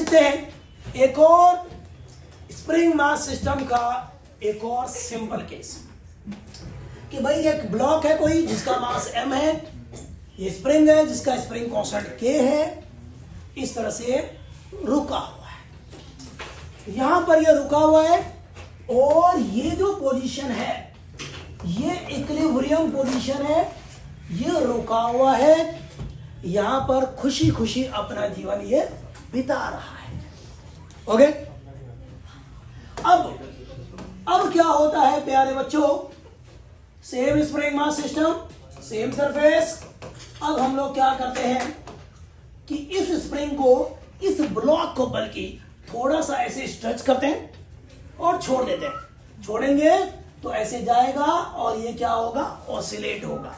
सीखते हैं एक और स्प्रिंग मास सिस्टम का एक और सिंपल केस कि भाई एक ब्लॉक है कोई जिसका मास m है, ये स्प्रिंग है जिसका स्प्रिंग कांस्टेंट k है, इस तरह से रुका हुआ है, यहां पर ये रुका हुआ है और ये जो पोजीशन है ये इक्विलिब्रियम पोजीशन है, ये रुका हुआ है, यहां पर खुशी खुशी अपना जीवन ये बिता रहा है। ओके, अब क्या होता है प्यारे बच्चों, same spring mass system, same surface. अब हम लोग क्या करते हैं कि इस स्प्रिंग को, इस ब्लॉक को बल्कि थोड़ा सा ऐसे स्ट्रेच करते हैं और छोड़ देते हैं। छोड़ेंगे तो ऐसे जाएगा और ये क्या होगा, ऑसिलेट होगा।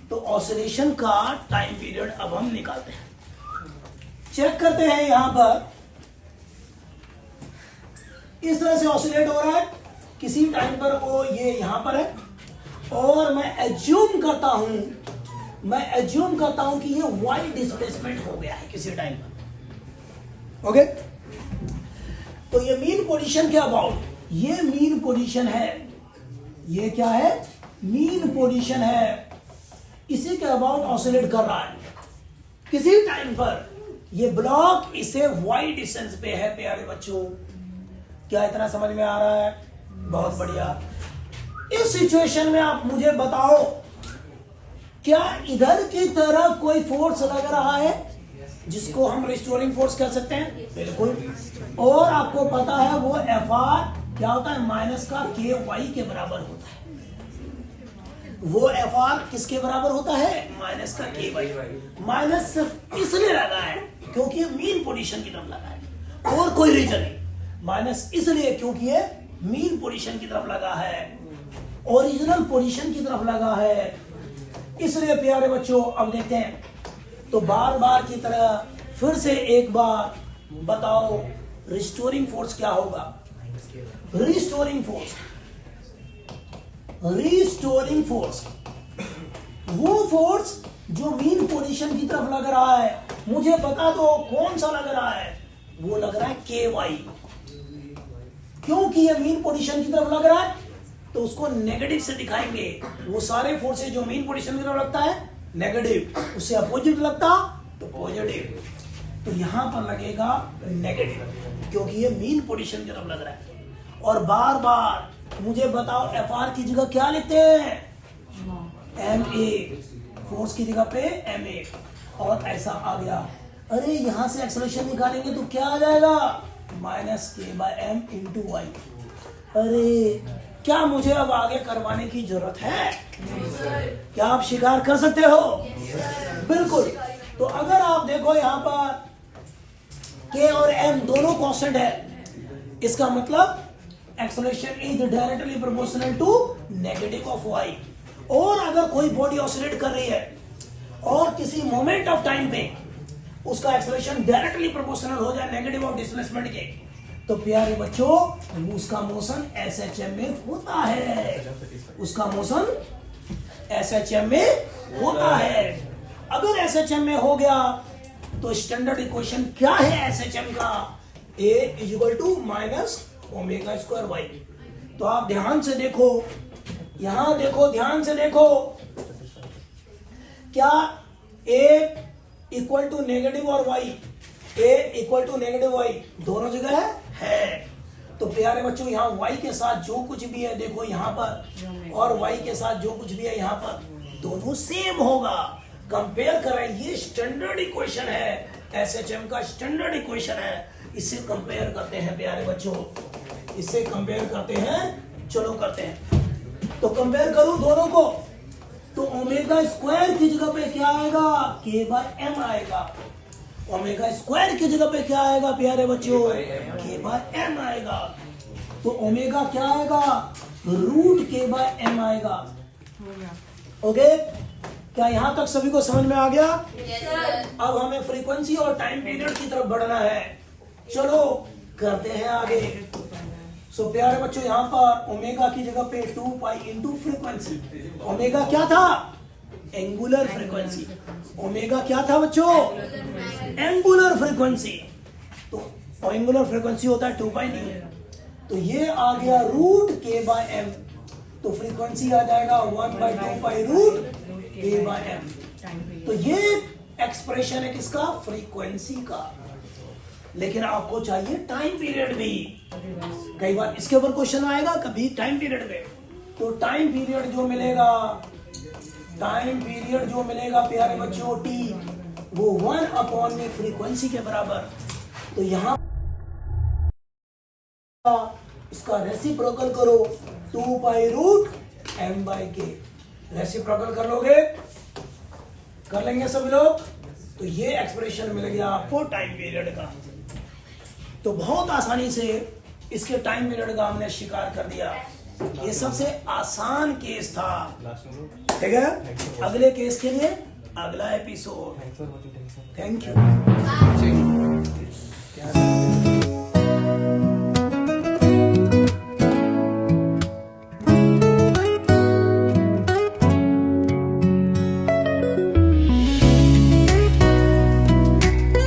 तो ऑसिलेशन का टाइम पीरियड अब हम निकालते हैं, चेक करते हैं। यहां पर इस तरह से ऑसिलेट हो रहा है, किसी टाइम पर वो ये यहां पर है और मैं एज्यूम करता हूं कि ये वाई डिस्प्लेसमेंट हो गया है किसी टाइम पर। ओके, तो ये मीन पोजीशन के अबाउट, ये मीन पोजीशन है, ये क्या है, मीन पोजीशन है, इसी के अबाउट ऑसिलेट कर रहा है। किसी टाइम पर ये ब्लॉक इसे वाई डिस्टेंस पे है प्यारे बच्चों। क्या इतना समझ में आ रहा है? बहुत बढ़िया। इस सिचुएशन में आप मुझे बताओ, क्या इधर की तरफ कोई फोर्स लग रहा है जिसको हम रिस्टोरिंग फोर्स कह सकते हैं? बिल्कुल। और आपको पता है वो एफ आर क्या होता है, माइनस का के वाई के बराबर होता है। वो एफ आर किसके बराबर होता है, माइनस का के वाई। माइनस सिर्फ इसलिए लगा है क्योंकि ये मीन पोजीशन की तरफ लगा है, और कोई रीजन नहीं। माइनस इसलिए क्योंकि ये मीन पोजीशन की तरफ लगा है, ओरिजिनल पोजीशन की तरफ लगा है, इसलिए प्यारे बच्चों। अब देखते हैं, तो बार बार की तरह फिर से एक बार बताओ, रिस्टोरिंग फोर्स क्या होगा? रिस्टोरिंग फोर्स वो फोर्स जो मीन पोजीशन की तरफ लग रहा है, मुझे बता दो कौन सा लग रहा है? वो लग रहा है के वाई। क्योंकि ये मीन पोजीशन की तरफ लग रहा है तो उसको नेगेटिव से दिखाएंगे। वो सारे फोर्सेस जो मीन पोजीशन की तरफ लगता है नेगेटिव, उससे अपोजिट लगता तो पॉजिटिव। तो यहां पर लगेगा नेगेटिव क्योंकि ये मीन पोजीशन की तरफ लग रहा है। और बार बार मुझे बताओ, एफ आर की जगह क्या लिखते हैं? एम ए, फोर्स की जगह पे एम ए। और ऐसा आ गया, अरे यहां से एक्सेलरेशन निकालेंगे तो क्या आ जाएगा, माइनस के बाय एम इंटू वाई। अरे क्या मुझे अब आगे करवाने की जरूरत है? क्या आप स्वीकार कर सकते हो? बिल्कुल। तो अगर आप देखो यहां पर के और एम दोनों कांस्टेंट है, इसका मतलब acceleration is directly proportional to negative of Y. और अगर कोई बॉडी ऑसिलेट कर रही है और किसी मोमेंट ऑफ टाइम पे उसका एक्सेलरेशन डायरेक्टली प्रोपोर्शनल हो जाए नेगेटिव ऑफ डिस्प्लेसमेंट के, तो प्यारे बच्चों उसका मोशन एसएचएम में होता है, उसका मोशन एसएचएम में होता है। अगर एसएचएम में हो गया तो स्टैंडर्ड इक्वेशन क्या है एसएचएम का? A is equal to minus omega square y. तो आप ध्यान से देखो, यहां देखो, ध्यान से देखो, क्या ए इक्वल टू नेगेटिव और Y, A equal to negative Y दोनों जगह है। तो प्यारे बच्चों यहां वाई के साथ जो कुछ भी है देखो यहां पर, और वाई के साथ जो कुछ भी है यहां पर, दोनों सेम होगा। कंपेयर करें, ये स्टैंडर्ड इक्वेशन है, एसएचएम का स्टैंडर्ड इक्वेशन है। इससे कंपेयर करते हैं प्यारे बच्चों, इससे कंपेयर करते हैं। चलो करते हैं, तो कंपेयर करूं दोनों को, तो ओमेगा स्क्वायर की जगह पे क्या आएगा, के बाय एम आएगा। ओमेगा स्क्वायर की जगह पे क्या आएगा प्यारे बच्चों, के बाय एम आएगा। तो ओमेगा क्या आएगा, रूट के बाय एम आएगा। ओके, क्या यहां तक सभी को समझ में आ गया? अब हमें फ्रीक्वेंसी और टाइम पीरियड की तरफ बढ़ना है। चलो करते हैं आगे। सो प्यारे बच्चों यहां पर ओमेगा की जगह पे 2 पाई इंटू फ्रीक्वेंसी। ओमेगा क्या था, एंगुलर फ्रीक्वेंसी। ओमेगा क्या था बच्चों, एंगुलर फ्रीक्वेंसी। तो एंगुलर फ्रीक्वेंसी होता है 2 पाई न्यू, तो ये आ गया रूट के बाय एम, तो फ्रीक्वेंसी आ जाएगा 1/2 पाई रूट के बाय एम। तो ये एक्सप्रेशन है किसका, फ्रीक्वेंसी का। लेकिन आपको चाहिए टाइम पीरियड भी, कई बार इसके ऊपर क्वेश्चन आएगा कभी टाइम पीरियड में। तो टाइम पीरियड जो मिलेगा, टाइम पीरियड जो मिलेगा प्यारे बच्चों टी, वो 1 में फ्रीक्वेंसी के बराबर। तो यहां इसका रेसिप्रोकल करो 2 पाई रूट एम बाई के, रेसिप्रोकल कर लोगे, कर लेंगे सभी लोग। तो ये एक्सप्रेशन मिल गया आपको टाइम पीरियड का। तो बहुत आसानी से इसके टाइम पीरियड का हमने शिकार कर दिया। ये सबसे आसान केस था, ठीक है। अगले केस के लिए अगला एपिसोड। Thank you.